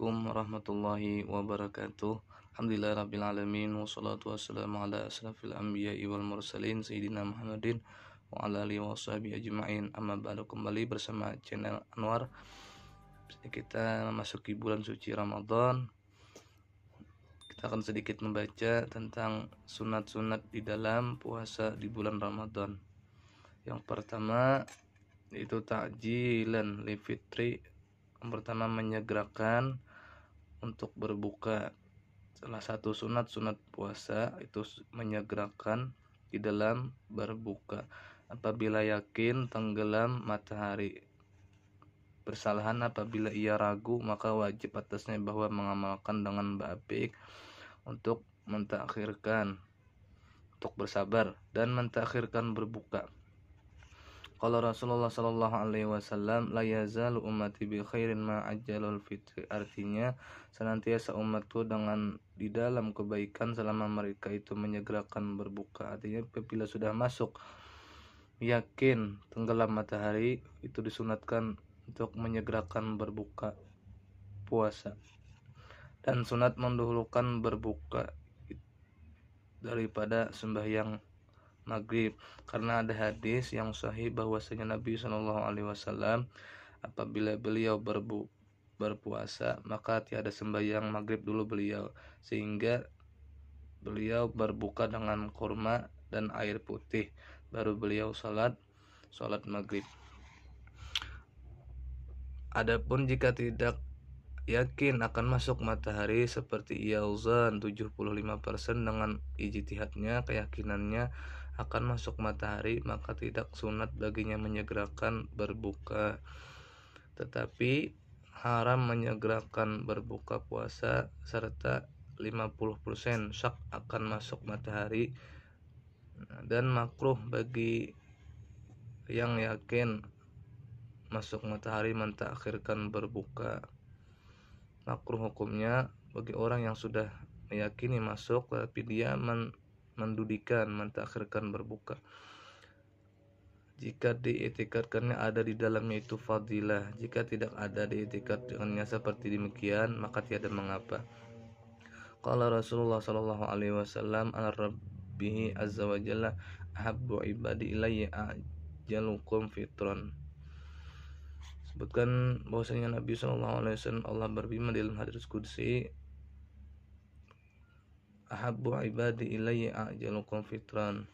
Assalamualaikum warahmatullahi wabarakatuh. Alhamdulillahirrabbilalamin. Wassalatu wassalamu ala asrafil anbiya'i wal mursalin Sayyidina Muhammadin wa ala alihi wa sahbihi ajma'in. Amma ba'du, kembali bersama channel Anwar. Kita memasuki bulan suci Ramadan. Kita akan sedikit membaca tentang sunat-sunat di dalam puasa di bulan Ramadan. Yang pertama yaitu ta'jilan li fitri. Yang pertama menyegerakan untuk berbuka. Salah satu sunat puasa itu menyegerakan di dalam berbuka apabila yakin tenggelam matahari. Bersalahan apabila ia ragu, maka wajib atasnya bahwa mengamalkan dengan baik untuk mentakhirkan, untuk bersabar dan mentakhirkan berbuka. Kalau Rasulullah Shallallahu Alaihi Wasallam, la yazalu ummati bi khairin ma ajjalul fitri, artinya senantiasa umatku dengan di dalam kebaikan selama mereka itu menyegerakan berbuka. Artinya apabila sudah masuk yakin tenggelam matahari, itu disunatkan untuk menyegerakan berbuka puasa. Dan sunat mendahulukan berbuka daripada sembahyang maghrib, karena ada hadis yang sahih bahwasanya Nabi Shallallahu Alaihi Wasallam apabila beliau berpuasa maka tiada sembahyang maghrib dulu beliau, sehingga beliau berbuka dengan kurma dan air putih, baru beliau salat maghrib. Adapun jika tidak yakin akan masuk matahari seperti Yauzan 75% dengan ijtihadnya, keyakinannya akan masuk matahari, maka tidak sunat baginya menyegerakan berbuka. Tetapi haram menyegerakan berbuka puasa serta 50% syak akan masuk matahari, dan makruh bagi yang yakin masuk matahari mentakhirkan berbuka. Makruh hukumnya bagi orang yang sudah meyakini masuk tapi dia mendudikan, mentakhirkan berbuka. Jika diitikadkannya ada di dalamnya itu fadilah, jika tidak ada diitikadkannya seperti demikian maka tiada mengapa. Qala Rasulullah sallallahu alaihi wasallam an Rabbih azza wa jalla ahabbu ibadi ilayya ajalukum fitran. Sebutkan bahwasanya Nabi sallallahu alaihi wasallam Allah berfirman dalam hadis qudsi, ahabbu ibadi ilayya ajalukum fitran,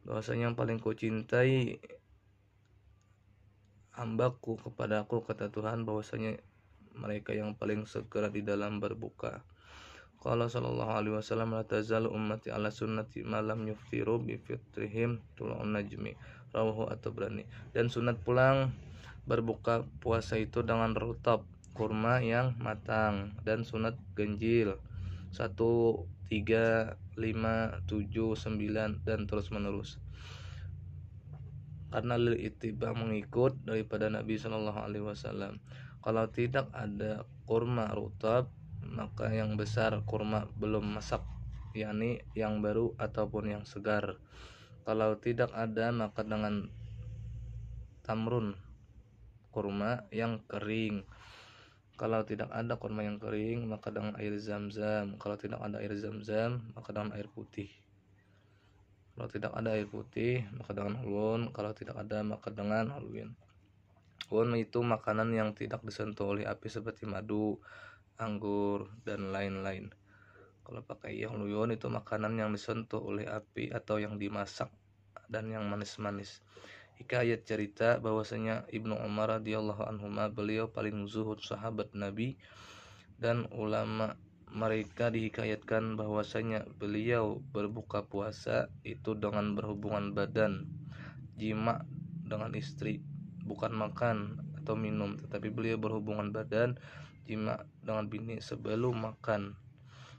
bahwasanya yang paling kucintai hambaku kepadaku, kata Tuhan, bahwasanya mereka yang paling segera di dalam berbuka. Qala sallallahu alaihi wasallam, la tazalu ummati ala sunnati ma lam yuftiru bi fitrihim tulun najmi, rawahu at-Tabrani. Dan sunat pulang berbuka puasa itu dengan rutab, kurma yang matang, dan sunat ganjil 1, 3, 5, 7, 9 dan terus menerus. Karena lil ittiba mengikut daripada Nabi Shallallahu Alaihi Wasallam. Kalau tidak ada kurma rutab, maka yang besar kurma belum masak, yakni yang baru ataupun yang segar. Kalau tidak ada maka dengan tamrun, kurma yang kering. Kalau tidak ada kurma yang kering maka dengan air zam-zam. Kalau tidak ada air zam-zam maka dengan air putih. Kalau tidak ada air putih maka dengan hulun. Kalau tidak ada maka dengan hulwin. Hulun itu makanan yang tidak disentuh oleh api seperti madu, anggur dan lain-lain. Kalau pakai hulwin itu makanan yang disentuh oleh api atau yang dimasak dan yang manis-manis. Hikayat cerita bahwasanya Ibnu Umar radhiyallahu anhuma, beliau paling zuhud sahabat Nabi, dan ulama mereka dihikayatkan bahwasanya beliau berbuka puasa itu dengan berhubungan badan, jima dengan istri, bukan makan atau minum, tetapi beliau berhubungan badan, jima dengan bini sebelum makan.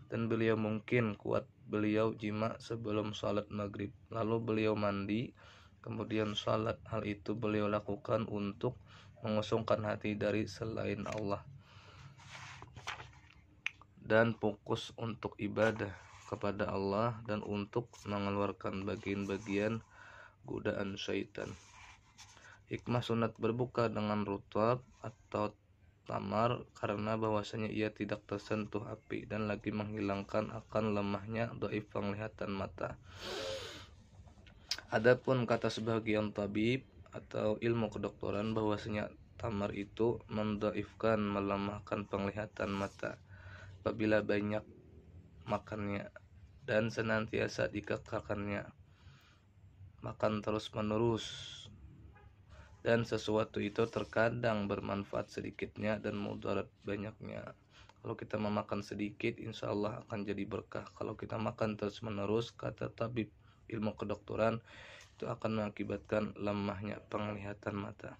Dan beliau mungkin kuat beliau jima sebelum salat maghrib, lalu beliau mandi, kemudian salat. Hal itu beliau lakukan untuk mengosongkan hati dari selain Allah dan fokus untuk ibadah kepada Allah dan untuk mengeluarkan bagian-bagian godaan syaitan. Hikmah sunat berbuka dengan rutab atau tamar karena bahwasanya ia tidak tersentuh api dan lagi menghilangkan akan lemahnya dhaif penglihatan mata. Adapun kata sebagian tabib atau ilmu kedokteran bahwasanya tamar itu mendhaifkan, melemahkan penglihatan mata apabila banyak makannya dan senantiasa dikekalkannya, makan terus-menerus, dan sesuatu itu terkadang bermanfaat sedikitnya dan mudarat banyaknya. Kalau kita memakan sedikit, insya Allah akan jadi berkah. Kalau kita makan terus-menerus, kata tabib ilmu kedokteran, itu akan mengakibatkan lemahnya penglihatan mata.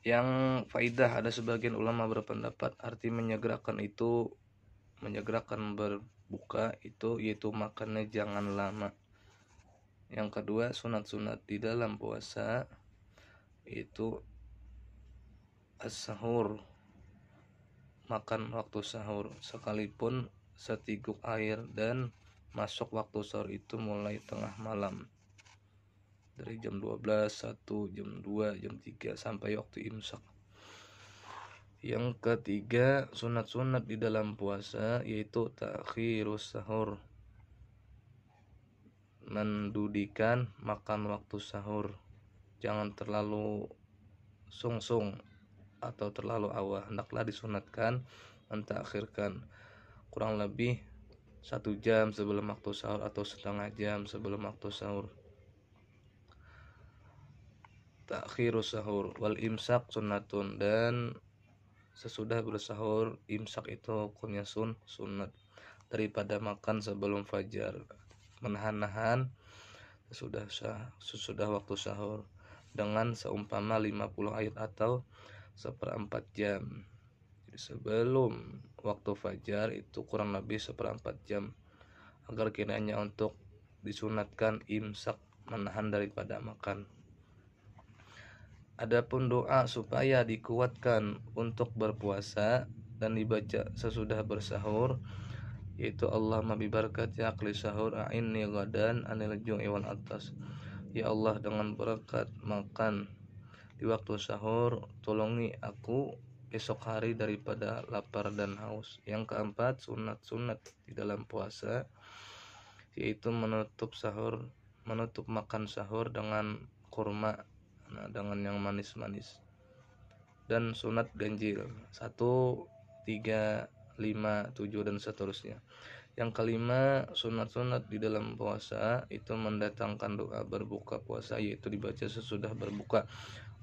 Yang faidah, ada sebagian ulama berpendapat arti menyegerakan itu, menyegerakan berbuka itu yaitu makannya jangan lama. Yang kedua, sunat-sunat di dalam puasa itu as-sahur, makan waktu sahur, sekalipun seteguk air, dan masuk waktu sahur itu mulai tengah malam, dari jam 12, 1, jam 2, jam 3 sampai waktu imsak. Yang ketiga, sunat-sunat di dalam puasa yaitu ta'khirus sahur, mendudikan makan waktu sahur, jangan terlalu sungsung atau terlalu awal, hendaklah disunatkan mentakhirkan kurang lebih 1 jam sebelum waktu sahur atau setengah jam sebelum waktu sahur. Takhirus sahur wal imsak sunnatun, dan sesudah bersahur imsak itu hukumnya sunat daripada makan sebelum fajar, menahan-nahan sesudah waktu sahur dengan seumpama 50 ayat atau 1/4 jam. Jadi sebelum waktu fajar itu kurang lebih 1/4 jam agar kiranya untuk disunatkan imsak, menahan daripada makan. Adapun doa supaya dikuatkan untuk berpuasa dan dibaca sesudah bersahur yaitu Allahumma bi barakati akli sahur a'inni ghadan anil ju'i wal atas. Ya Allah, dengan berkat makan di waktu sahur, tolongi aku esok hari daripada lapar dan haus. Yang keempat, sunat-sunat di dalam puasa yaitu menutup makan sahur dengan kurma, dengan yang manis-manis, dan sunat ganjil 1, 3, 5, 7 dan seterusnya. Yang kelima, sunat-sunat di dalam puasa itu mendatangkan doa berbuka puasa yaitu dibaca sesudah berbuka.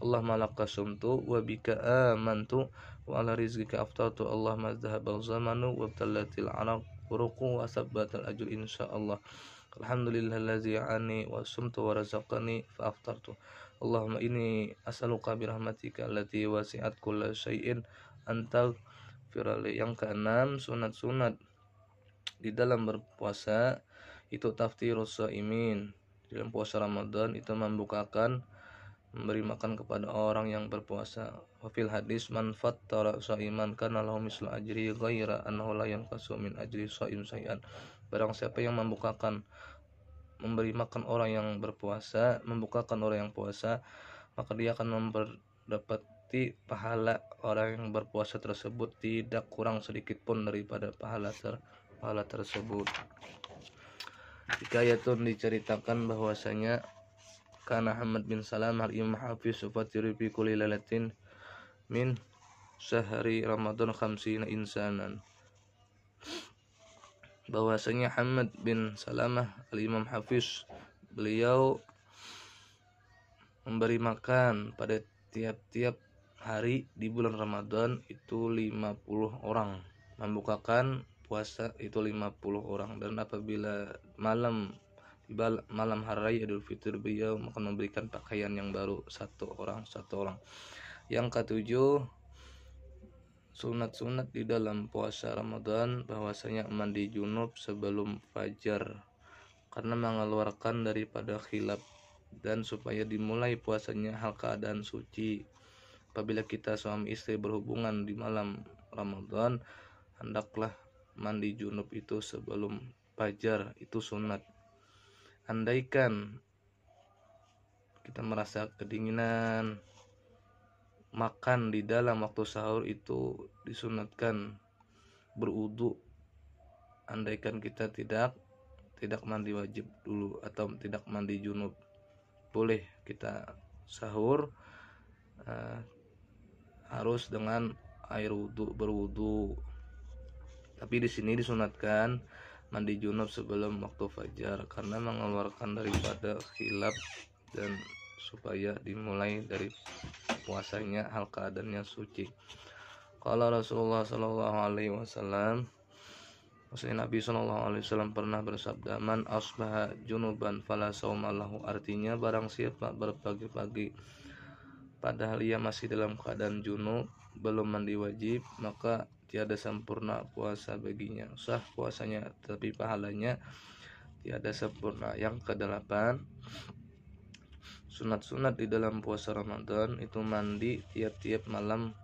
Allahumma laka sumtu wa bika amantu wa ala rizqika aftartu Allahumma dhahabal zamanu wa btalatil uruqu wa sabbatal ajr insyaallah. Alhamdulillahillazi ani wa sumtu wa razaqani fa aftartu. Allahumma inni as'aluka birahmatika allati wasi'at kulla syai'in anta firali. Yang keenam, sunat-sunat di dalam berpuasa itu taftirus shaimin. Di dalam puasa Ramadan itu membukakan, memberi makan kepada orang yang berpuasa. Wa fil hadis man fattara shaiman kana lahu mislu ajri ghaira annahu la yanqasu min ajri shaim syai'an. Barang siapa yang memberi makan orang yang berpuasa, membukakan orang yang puasa, maka dia akan mendapati pahala orang yang berpuasa tersebut tidak kurang sedikit pun daripada pahala tersebut. Hikayatun, diceritakan bahwasanya kana Ahmad bin Salam al-Imam Hafiz sufatiri fi kulli lailatin min syahri Ramadan 50 insanan. Bahwasanya Ahmad bin Salamah al-Imam Hafiz, beliau memberi makan pada tiap-tiap hari di bulan Ramadan itu 50 orang, membukakan puasa itu 50 orang, dan apabila malam hari raya Idul Fitri beliau akan memberikan pakaian yang baru satu orang. Yang ketujuh, sunat-sunat di dalam puasa Ramadan bahwasanya mandi junub sebelum fajar karena mengeluarkan daripada khilaf, dan supaya dimulai puasanya hal keadaan suci. Apabila kita suami istri berhubungan di malam Ramadan, hendaklah mandi junub itu sebelum fajar, itu sunat. Andaikan kita merasa kedinginan, makan di dalam waktu sahur itu disunatkan berwudu, andaikan kita tidak mandi wajib dulu atau tidak mandi junub. Boleh kita sahur harus dengan air wudu, berwudu. Tapi di sini disunatkan mandi junub sebelum waktu fajar karena mengeluarkan daripada khilaf dan supaya dimulai dari puasanya hal keadaannya suci. Kalau Rasulullah Shallallahu Alaihi Wasallam, Nabi Shallallahu Alaihi Wasallam pernah bersabda, man asbaha junuban fala saumalahu, artinya barang siapa berpagi-pagi padahal ia masih dalam keadaan junub, belum mandi wajib, maka tiada sempurna puasa baginya. Sah puasanya, tapi pahalanya tiada sempurna. Yang ke-8, sunat-sunat di dalam puasa Ramadan itu mandi tiap-tiap malam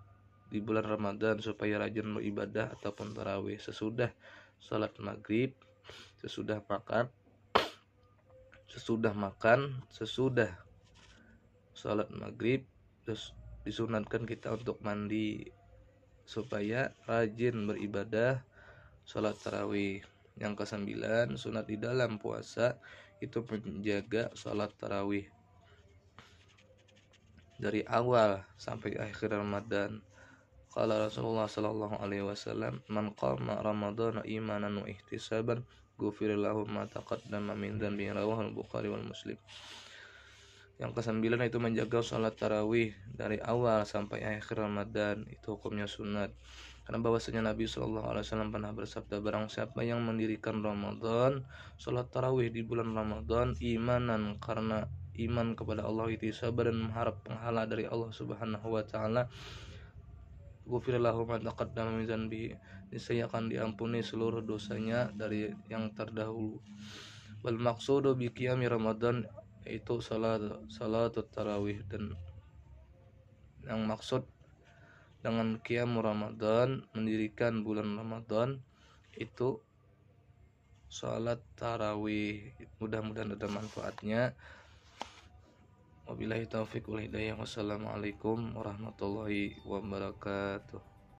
di bulan Ramadan supaya rajin beribadah ataupun tarawih, sesudah salat maghrib, sesudah makan, sesudah salat maghrib. Terus disunatkan kita untuk mandi supaya rajin beribadah salat tarawih. Yang ke-9, sunat di dalam puasa itu menjaga salat tarawih dari awal sampai akhir Ramadan. Qala Rasulullah sallallahu alaihi wasallam, man qama ramadhana imanan wa ihtisaban ghufira lahu ma taqaddama min dhanbi, rawahul Bukhari wal Muslim. Yang ke-9 itu menjaga salat tarawih dari awal sampai akhir Ramadan, itu hukumnya sunat. Karena bahwasanya Nabi Shallallahu Alaihi Wasallam pernah bersabda, barang siapa yang mendirikan Ramadan, salat tarawih di bulan Ramadan, imanan karena iman kepada Allah, ihtisaban dan mengharap pahala dari Allah Subhanahu Wa Taala, ghufira lahu ma taqaddama min dzanbihi, niscaya akan diampuni seluruh dosanya dari yang terdahulu. Wal maqsudu bi qiyami Ramadan, itu salat tarawih, dan yang maksud dengan qiyam Ramadan, mendirikan bulan Ramadan, itu salat tarawih. Mudah-mudahan ada manfaatnya. Wabillahi taufiq wal hidayah. Wassalamualaikum warahmatullahi wabarakatuh.